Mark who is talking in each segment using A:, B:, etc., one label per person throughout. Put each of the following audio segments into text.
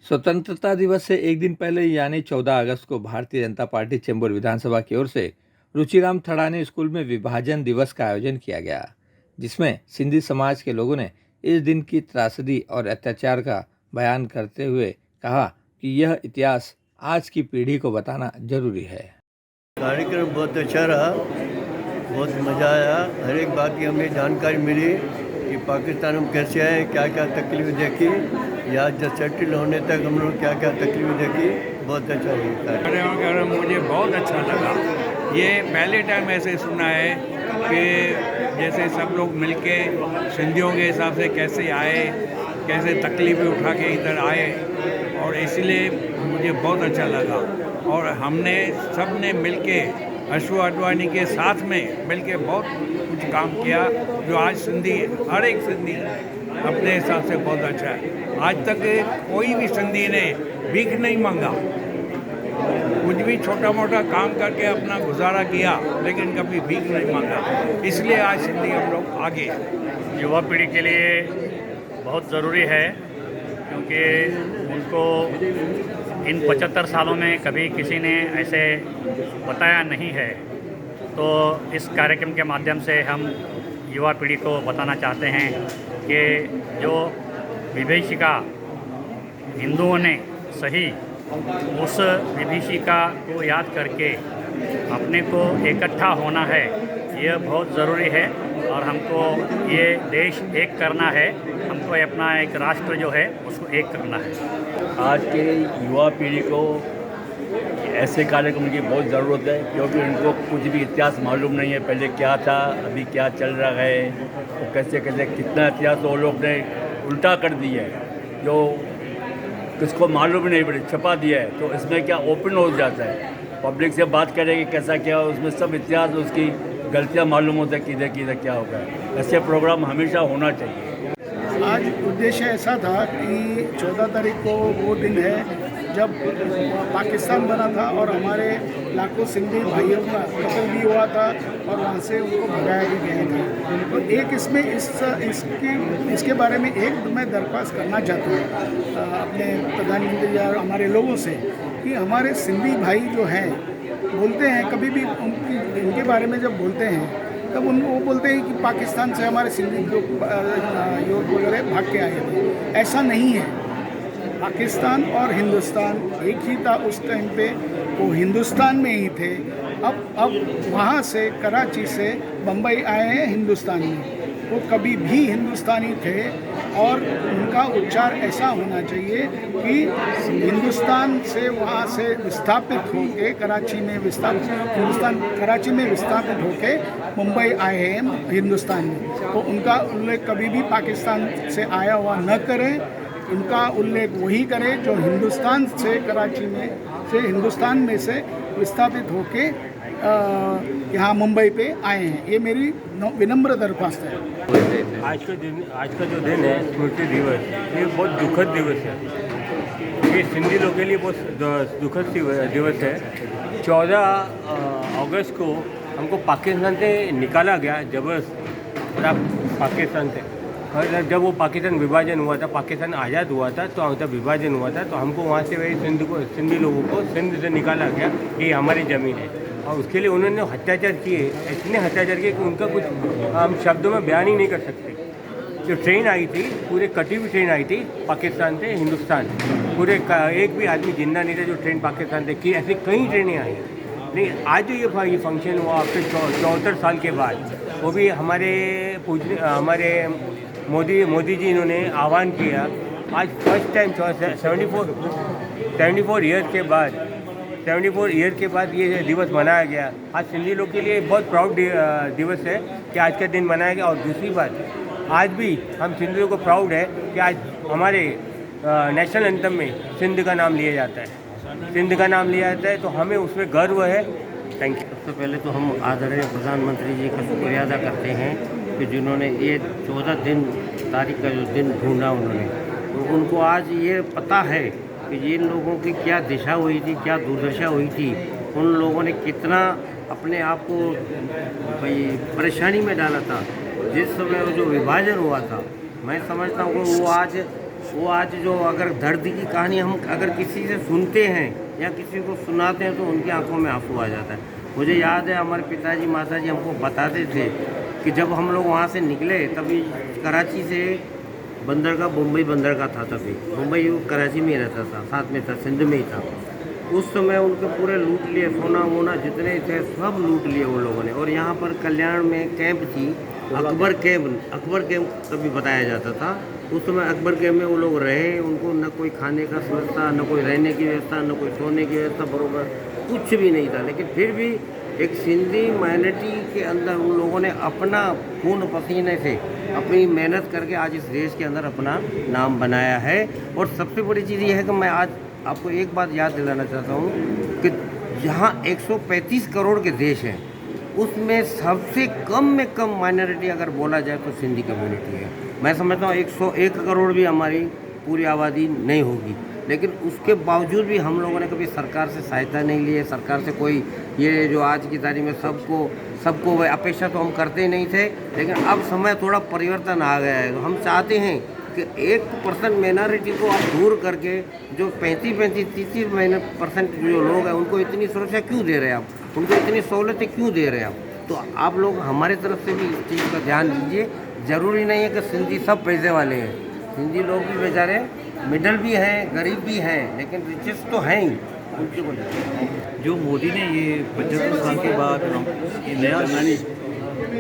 A: स्वतंत्रता दिवस से एक दिन पहले यानी 14 अगस्त को भारतीय जनता पार्टी चेंबूर विधानसभा की ओर से रुचिराम थड़ानी स्कूल में विभाजन दिवस का आयोजन किया गया, जिसमें सिंधी समाज के लोगों ने इस दिन की त्रासदी और अत्याचार का बयान करते हुए कहा कि यह इतिहास आज की पीढ़ी को बताना जरूरी है।
B: कार्यक्रम बहुत अच्छा रहा, बहुत मज़ा आया। हर एक बात की हमें जानकारी मिली कि पाकिस्तान हम कैसे आए, क्या क्या तकलीफ़ देखी, या जब सेटल होने तक हम लोग क्या क्या तकलीफ़ देखी। बहुत अच्छा लगा।
C: कार्यक्रम मुझे बहुत अच्छा लगा। ये पहले टाइम ऐसे सुना है कि जैसे सब लोग मिलके सिंधियों के हिसाब से कैसे आए, कैसे तकलीफ़ें उठा के इधर आए, और इसलिए मुझे बहुत अच्छा लगा। और हमने सब ने मिलके अशोक आडवाणी के साथ में मिलके बहुत कुछ काम किया, जो आज सिंधी हर एक सिंधी अपने हिसाब से बहुत अच्छा है। आज तक कोई भी सिंधी ने भीख नहीं मांगा, कुछ भी छोटा मोटा काम करके अपना गुजारा किया, लेकिन कभी भीख नहीं मांगा। इसलिए आज सिंधी हम लोग आगे हैं।
D: युवा पीढ़ी के लिए बहुत ज़रूरी है, क्योंकि उनको इन 75 सालों में कभी किसी ने ऐसे बताया नहीं है। तो इस कार्यक्रम के माध्यम से हम युवा पीढ़ी को बताना चाहते हैं कि जो विभीषिका हिंदुओं ने सही, उस विभीषिका को याद करके अपने को इकट्ठा होना है, यह बहुत ज़रूरी है। और हमको ये देश एक करना है, हमको अपना एक राष्ट्र जो है उसको एक करना है।
E: आज के युवा पीढ़ी को ऐसे कार्यक्रम की बहुत ज़रूरत है, क्योंकि उनको कुछ भी इतिहास मालूम नहीं है। पहले क्या था, अभी क्या चल रहा है, तो कैसे कैसे कितना इतिहास वो लोग ने उल्टा कर दिया है, जो किसको मालूम नहीं पड़े छपा दिया है। तो इसमें क्या ओपन हो जाता है, पब्लिक से बात करें कि कैसा क्या, उसमें सब इतिहास उसकी गलतियाँ मालूम होता है, किधर किधर क्या होगा। ऐसे प्रोग्राम हमेशा होना चाहिए।
F: आज उद्देश्य ऐसा था कि 14 तारीख को वो दिन है जब पाकिस्तान बना था और हमारे लाखों सिंधी भाइयों का कत्ल भी हुआ था और वहाँ से उनको भगाया भी गया था। तो एक इसमें इसके बारे में एक मैं दरख्वास्त करना चाहता हूँ अपने प्रधानमंत्री या हमारे लोगों से, कि हमारे सिंधी भाई जो हैं बोलते हैं, कभी भी इनके बारे में जब बोलते हैं तब वो बोलते हैं कि पाकिस्तान से हमारे सिंधी लोग युवक वगैरह भाग के आए थे। ऐसा नहीं है। पाकिस्तान और हिंदुस्तान एक ही था उस टाइम पे, वो हिंदुस्तान में ही थे। अब वहाँ से कराची से बम्बई आए हैं हिंदुस्तान में। वो कभी भी हिंदुस्तानी थे और उनका उच्चार ऐसा होना चाहिए कि हिंदुस्तान से वहाँ से विस्थापित होके कराची में कराची में विस्थापित होके मुंबई आए हैं हिंदुस्तान में। तो उनका उल्लेख कभी भी पाकिस्तान से आया हुआ न करें, उनका उल्लेख वही करें जो हिंदुस्तान से कराची में से हिंदुस्तान में से विस्थापित होके यहाँ मुंबई पे आए हैं। ये मेरी विनम्र दरख्वास्त है।
G: आज का जो दिन है स्मृति दिवस, ये बहुत दुखद दिवस है। ये सिंधी लोगों के लिए बहुत दुखद दिवस है। 14 अगस्त को हमको पाकिस्तान से निकाला गया जबरदस्त पाकिस्तान से। और जब वो पाकिस्तान विभाजन हुआ था, पाकिस्तान आज़ाद हुआ था, तो जब विभाजन हुआ था तो हमको वहाँ से वही सिंधी लोगों को सिंध से निकाला गया, ये हमारी ज़मीन है। और उसके लिए उन्होंने अत्याचार किए, इतने अत्याचार किए कि उनका कुछ हम शब्दों में बयान ही नहीं कर सकते। जो ट्रेन आई थी, पूरे कटी हुई ट्रेन आई थी पाकिस्तान से हिंदुस्तान, पूरे एक भी आदमी जिंदा नहीं था जो ट्रेन पाकिस्तान से की। ऐसी कई ट्रेनें आई। नहीं, आज जो ये फंक्शन हुआ आपके 74 साल के बाद, वो भी हमारे मोदी जी इन्होंने आह्वान किया। आज फर्स्ट टाइम 74 ईयर के बाद ये दिवस मनाया गया। आज सिंधी लोग के लिए बहुत प्राउड दिवस है कि आज का दिन मनाया गया। और दूसरी बात, आज भी हम सिंधियों को प्राउड है कि आज हमारे नेशनल एंथम में सिंध का नाम लिया जाता है, तो हमें उसमें गर्व है। Thank you.
H: सबसे पहले तो हम आदरणीय प्रधानमंत्री जी का शुक्रिया अदा करते हैं कि जिन्होंने ये 14 तारीख का जो दिन ढूंढा उन्होंने, तो उनको आज ये पता है कि जिन लोगों की क्या दिशा हुई थी, क्या दुर्दशा हुई थी, उन लोगों ने कितना अपने आप को परेशानी में डाला था। जिस समय जो विभाजन हुआ था, मैं समझता हूँ वो आज वो आज जो अगर दर्द की कहानी हम अगर किसी से सुनते हैं या किसी को सुनाते हैं तो उनकी आंखों में आंसू आ जाता है। मुझे याद है हमारे पिताजी माताजी हमको बताते थे कि जब हम लोग वहाँ से निकले तभी कराची से बंदरगाह मुंबई बंदरगाह था, तभी मुंबई वो कराची में ही रहता था, साथ में था, सिंध में ही था। उस समय उनके पूरे लूट लिए, सोना वोना जितने थे सब लूट लिए उन लोगों ने। और यहाँ पर कल्याण में कैंप थी, अकबर कैंप तभी बताया जाता था। उस समय अकबर कैंप में वो लोग रहे, उनको न कोई खाने का व्यवस्था, न कोई रहने की व्यवस्था, न कोई सोने की व्यवस्था, बरोबर कुछ भी नहीं था। लेकिन फिर भी एक सिंधी माइनॉरिटी के अंदर उन लोगों ने अपना खून पसीने से अपनी मेहनत करके आज इस देश के अंदर अपना नाम बनाया है। और सबसे बड़ी चीज़ ये है कि मैं आज आपको एक बात याद दिलाना चाहता हूँ कि जहाँ 135 करोड़ के देश हैं उसमें सबसे कम में कम माइनॉरिटी अगर बोला जाए तो सिंधी कम्युनिटी है। मैं समझता हूँ 101 करोड़ भी हमारी पूरी आबादी नहीं होगी, लेकिन उसके बावजूद भी हम लोगों ने कभी सरकार से सहायता नहीं ली है। सरकार से कोई ये जो आज की तारीख में सबको वह अपेक्षा तो हम करते ही नहीं थे, लेकिन अब समय थोड़ा परिवर्तन आ गया है। तो हम चाहते हैं कि 1% माइनॉरिटी को आप दूर करके जो 35-30% जो लोग हैं उनको इतनी सुरक्षा क्यों दे रहे हैं आप, उनको इतनी सहूलतें क्यों दे रहे हैं आप। तो आप लोग हमारे तरफ से भी इस चीज़ का ध्यान दीजिए। ज़रूरी नहीं है कि सिंधी सब पैसे वाले हैं, सिंधी लोग भी बेचारे मिडल भी हैं, गरीब भी हैं, लेकिन रिचेस तो हैं ही। उनकी बोलिए
I: जो मोदी ने ये 75 साल के बाद ये नया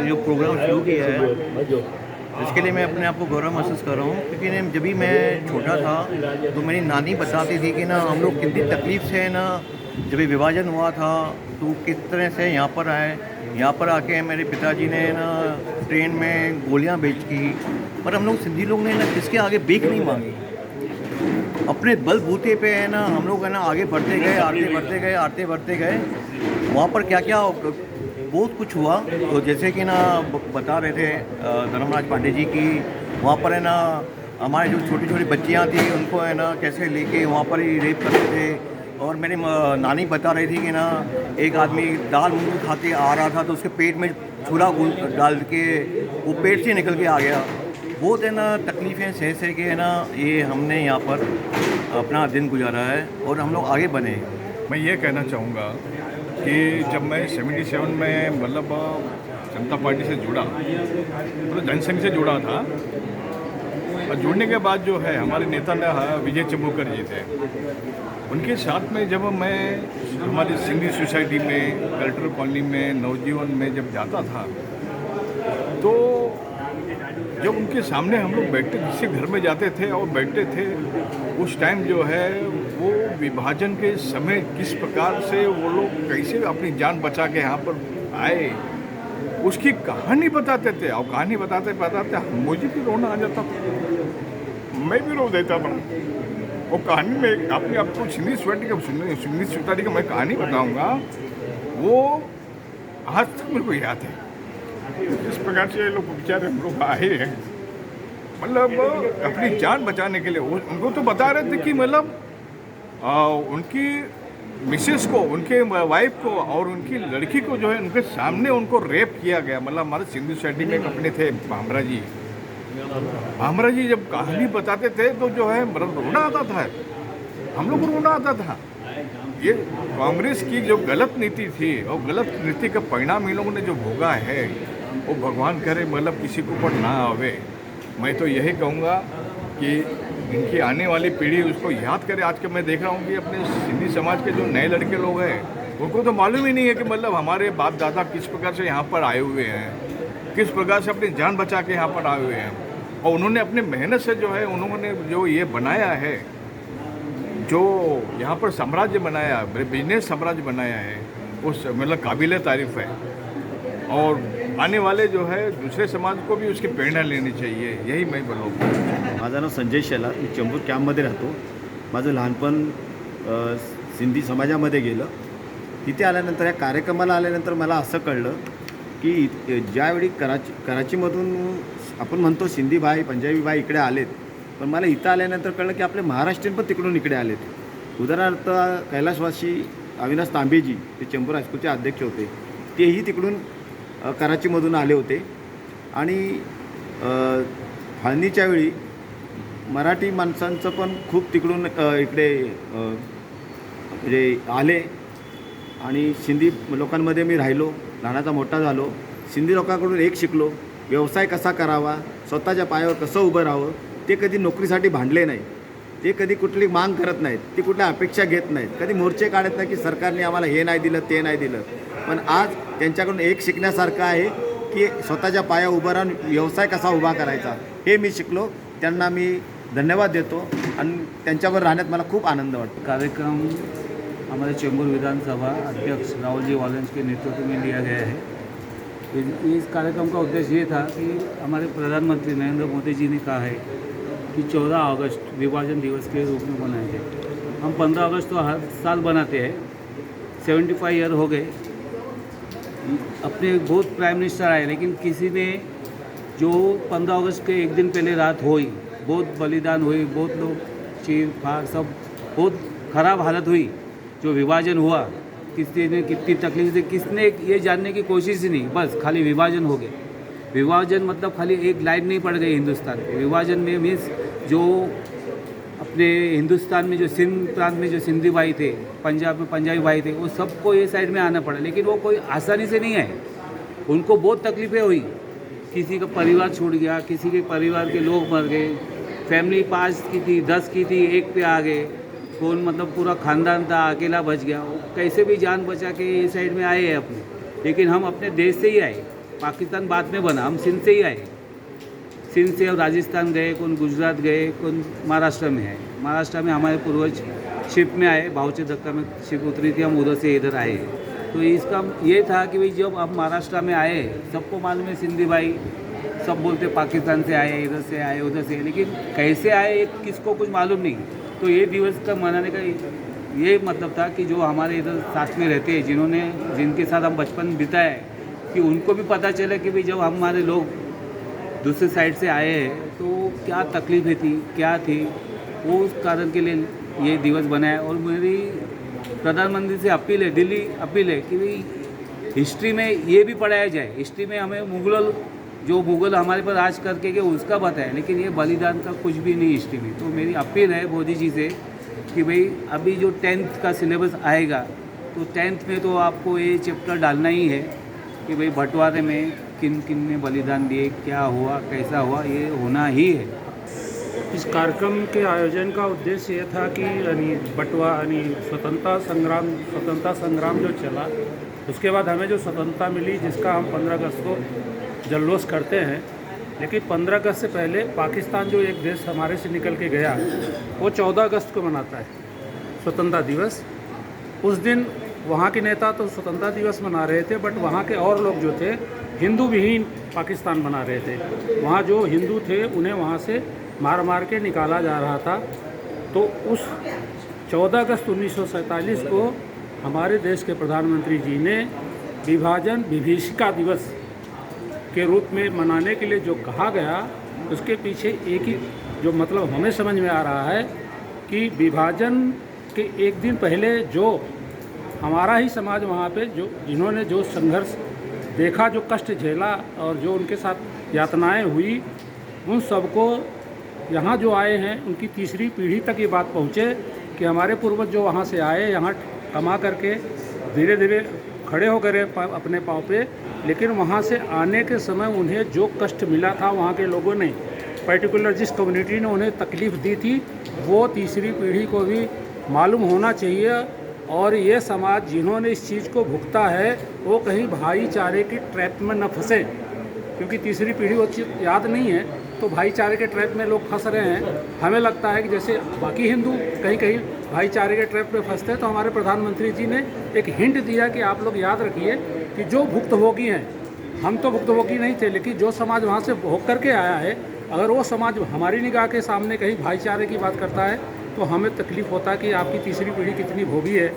I: जो प्रोग्राम शुरू किया है, इसके लिए मैं अपने आप को गौरव महसूस कर रहा हूँ। क्योंकि जब भी मैं छोटा था तो मेरी नानी बताती थी कि ना हम लोग कितनी तकलीफ़ से ना जब ये विभाजन हुआ था तो किस तरह से यहाँ पर आए। यहाँ पर आके मेरे पिताजी ने ना ट्रेन में गोलियाँ बेच की, पर हम लोग सिंधी लोग ने ना किसके आगे भीख नहीं मांगी। अपने बलबूते पे है ना हम लोग है ना आगे बढ़ते गए, आगे बढ़ते गए। वहाँ पर क्या क्या बहुत कुछ हुआ। तो जैसे कि ना बता रहे थे धर्मराज पांडे जी की, वहाँ पर है ना हमारे जो छोटी छोटी बच्चियाँ थी उनको है ना कैसे लेके वहाँ पर ही रेप करते थे। और मेरी नानी बता रही थी कि ना एक आदमी दाल मूंग खा के आ रहा था तो उसके पेट में छुरा डाल के वो पेट से निकल के आ गया। बहुत है ना तकलीफ़ें सह के है ना ये हमने यहाँ पर अपना दिन गुजारा है और हम लोग आगे बढ़े।
J: मैं ये कहना चाहूँगा कि जब मैं 77 में मतलब जनता पार्टी से जुड़ा, मतलब जनसंघ से जुड़ा था, और जुड़ने के बाद जो है हमारे नेता ने विजय चंबूकर जी थे, उनके साथ में जब मैं हमारी सिंधी सोसाइटी में, कलेक्टर कॉलोनी में, नवजीवन में जब जाता था तो जब उनके सामने हम लोग बैठते, जिससे घर में जाते थे और बैठते थे, उस टाइम जो है वो विभाजन के समय किस प्रकार से वो लोग कैसे अपनी जान बचा के यहाँ पर आए उसकी कहानी बताते थे। और कहानी बताते मुझे भी रोना आ जाता था, मैं भी रो देता था। वो कहानी में अपने आपको सिंधी सोसाइटी का मैं कहानी बताऊँगा, वो आज तक मेरे को याद है। इस प्रकार से लोग बेचारे हम लोग आए हैं, मतलब अपनी जान बचाने के लिए। उनको तो बता रहे थे कि मतलब उनकी मिसेस को, उनके वाइफ को और उनकी लड़की को जो है उनके सामने उनको रेप किया गया। मतलब हमारे सिंधी सोसाइटी में एक अपने थे भामरा जी जब कहानी बताते थे तो जो है मतलब रोना आता था, हम लोग को रोना आता था। ये कांग्रेस की जो गलत नीति थी और गलत नीति का परिणाम इन लोगों ने जो भोगा है वो भगवान करे मतलब किसी को ऊपर ना आवे। मैं तो यही कहूँगा कि इनकी आने वाली पीढ़ी उसको याद करे। आज के मैं देख रहा हूँ कि अपने सिंधी समाज के जो नए लड़के लोग हैं उनको तो मालूम ही नहीं है कि मतलब हमारे बाप दादा किस प्रकार से यहाँ पर आए हुए हैं, किस प्रकार से अपनी जान बचा के यहाँ पर आए हुए हैं। और उन्होंने अपने मेहनत से जो है उन्होंने जो ये बनाया है, जो यहाँ पर साम्राज्य बनाया, बिजनेस साम्राज्य बनाया है, उस मतलब काबिल तारीफ़ है। और आने वाले जो है दूसरे समाज को भी उसकी प्रेरणा लेनी चाहिए, यही मैं बोलूँगा।
K: माझं नाव संजय शेलार, मी चेंबूर कॅम्पमध्ये राहतो। माझं लहानपण सिंधी समाजामध्ये गेलं। तिथे आल्यानंतर या कार्यक्रमाला आल्यानंतर मला असं कळलं की ज्यावेळी कराचीमधून आपण म्हणतो सिंधी भाई, पंजाबी भाई इकडे आलेत, पण मला इथं आल्यानंतर कळलं की आपले महाराष्ट्रीयन पण तिकडून इकडे आलेत। उदाहरणार्थ कैलासवासी अविनाश तांबेजी, ते चेंबूर हायस्कूलचे अध्यक्ष होते, तेही तिकडून कराचीमधून आले होते। आणि फाळणीच्या वेळी मराठी माणसांचं पण खूप तिकडून इकडे म्हणजे आले आणि सिंधी लोकांमध्ये मी राहिलो, लहानाचा मोठा झालो. सिंधी लोकांकडून एक शिकलो, व्यवसाय कसा करावा, स्वतःच्या पायावर कसं उभं राहावं. ते कधी नोकरीसाठी भांडले नाही, ते कधी कुठली मांग करत नाहीत, ती कुठल्या अपेक्षा घेत नाहीत, कधी मोर्चे काढत नाही की सरकारने आम्हाला हे नाही दिलं ते नाही दिलं. पण आज त्यांच्याकडून एक शिकण्यासारखं आहे की स्वतःच्या पायावर उभं राहून व्यवसाय कसा उभा करायचा हे मी शिकलो. त्यांना मी धन्यवाद देतो आणि त्यांच्यावर राहण्यात मला खूप आनंद वाटतो.
L: कार्यक्रम हमारे चेंबूर विधानसभा अध्यक्ष राहुल जी वालंज के नेतृत्व में लिया गया है. इस कार्यक्रम का उद्देश्य ये था कि हमारे प्रधानमंत्री नरेंद्र मोदी जी ने कहा है कि 14 अगस्त विभाजन दिवस के रूप में मनाया जाए. हम 15 अगस्त तो हर साल बनाते हैं. 75 ईयर हो गए. अपने बहुत प्राइम मिनिस्टर आए, लेकिन किसी ने जो 15 अगस्त के एक दिन पहले रात हुई, बहुत बलिदान हुई, बहुत लोग चीर फाड़, सब बहुत ख़राब हालत हुई. जो विभाजन हुआ, किसी ने कितनी तकलीफ से, किसने ये जानने की कोशिश ही नहीं, बस खाली विभाजन हो गए. विभाजन मतलब खाली एक लाइन नहीं पड़ गई हिंदुस्तान पे. विभाजन में मीन्स जो अपने हिंदुस्तान में जो सिंध प्रांत में जो सिंधी भाई थे, पंजाब में पंजाबी भाई थे, वो सबको ये साइड में आना पड़ा. लेकिन वो कोई आसानी से नहीं आए, उनको बहुत तकलीफ़ें हुई. किसी का परिवार छूट गया, किसी के परिवार के लोग मर गए, फैमिली 5 की थी, 10 की थी, एक पे आ गए, कौन मतलब पूरा खानदान था अकेला बच गया. वो कैसे भी जान बचा के ये साइड में आए हैं अपने. लेकिन हम अपने देश से ही आए, पाकिस्तान बाद में बना, हम सिंध से ही आए. सिंध से और राजस्थान गए, कौन गुजरात गए, कौन महाराष्ट्र में है. महाराष्ट्र में हमारे पूर्वज शिप में आए, भावचे धक्का में शिप उतरी थी, हम उधर से इधर आए. तो इसका ये था कि भाई जब हम महाराष्ट्र में आए, सबको मालूम है सिंधी भाई सब बोलते पाकिस्तान से आए, इधर से आए, उधर से, लेकिन कैसे आए किसको कुछ मालूम नहीं. तो ये दिवस का मनाने का ये मतलब था कि जो हमारे इधर साथ में रहते हैं, जिनके साथ हम बचपन बिताए, कि उनको भी पता चले कि भाई जब हमारे लोग दूसरे साइड से आए हैं तो क्या तकलीफ़ें थी, क्या थी. वो उस कारण के लिए ये दिवस बनाया. और मेरी प्रधानमंत्री से अपील है, दिल्ली अपील है कि भाई हिस्ट्री में ये भी पढ़ाया जाए. हिस्ट्री में हमें मुगल हमारे पर राज करके के उसका बताया, लेकिन ये बलिदान का कुछ भी नहीं हिस्ट्री में. तो मेरी अपील है मोदी जी से कि भाई अभी जो 10th का सिलेबस आएगा, तो 10th में तो आपको ये चैप्टर डालना ही है कि भाई बंटवारे में किन किन ने बलिदान दिए, क्या हुआ, कैसा हुआ, ये होना ही है.
M: इस कार्यक्रम के आयोजन का उद्देश्य ये था कि स्वतंत्रता संग्राम जो चला, उसके बाद हमें जो स्वतंत्रता मिली, जिसका हम 15 अगस्त को जल्लोष करते हैं. लेकिन 15 अगस्त से पहले पाकिस्तान जो एक देश हमारे से निकल के गया, वो 14 अगस्त को मनाता है स्वतंत्रता दिवस. उस दिन वहाँ के नेता तो स्वतंत्रता दिवस मना रहे थे, बट वहाँ के और लोग जो थे हिंदू विहीन पाकिस्तान बना रहे थे. वहाँ जो हिंदू थे उन्हें वहाँ से मार मार के निकाला जा रहा था. तो उस 14 अगस्त 1947 को हमारे देश के प्रधानमंत्री जी ने विभाजन विभीषिका दिवस के रूप में मनाने के लिए जो कहा गया, उसके पीछे एक ही जो मतलब हमें समझ में आ रहा है कि विभाजन के एक दिन पहले जो हमारा ही समाज वहाँ पे जिन्होंने जो संघर्ष देखा, जो कष्ट झेला और जो उनके साथ यातनाएं हुई, उन सबको यहाँ जो आए हैं उनकी तीसरी पीढ़ी तक ये बात पहुँचे कि हमारे पूर्वज जो वहाँ से आए, यहाँ कमा करके धीरे धीरे खड़े हो गए अपने पाँव पे, लेकिन वहाँ से आने के समय उन्हें जो कष्ट मिला था, वहाँ के लोगों ने, पर्टिकुलर जिस कम्युनिटी ने उन्हें तकलीफ़ दी थी, वो तीसरी पीढ़ी को भी मालूम होना चाहिए. और ये समाज जिन्होंने इस चीज़ को भुगता है, वो कहीं भाईचारे की ट्रैप में न फंसे, क्योंकि तीसरी पीढ़ी वो चीज़ याद नहीं है. तो भाईचारे के ट्रैप में लोग फंस रहे हैं. हमें लगता है कि जैसे बाकी हिंदू कहीं कहीं भाईचारे के ट्रैप में फंसते हैं, तो हमारे प्रधानमंत्री जी ने एक हिंट दिया कि आप लोग याद रखिए कि जो भुक्तभोगी हैं, हम तो भुक्तभोगी नहीं थे, लेकिन जो समाज वहाँ से भोग करके आया है, अगर वो समाज हमारी निगाह के सामने कहीं भाईचारे की बात करता है, तो हमें तकलीफ़ होता है कि आपकी तीसरी पीढ़ी कितनी भोगी है.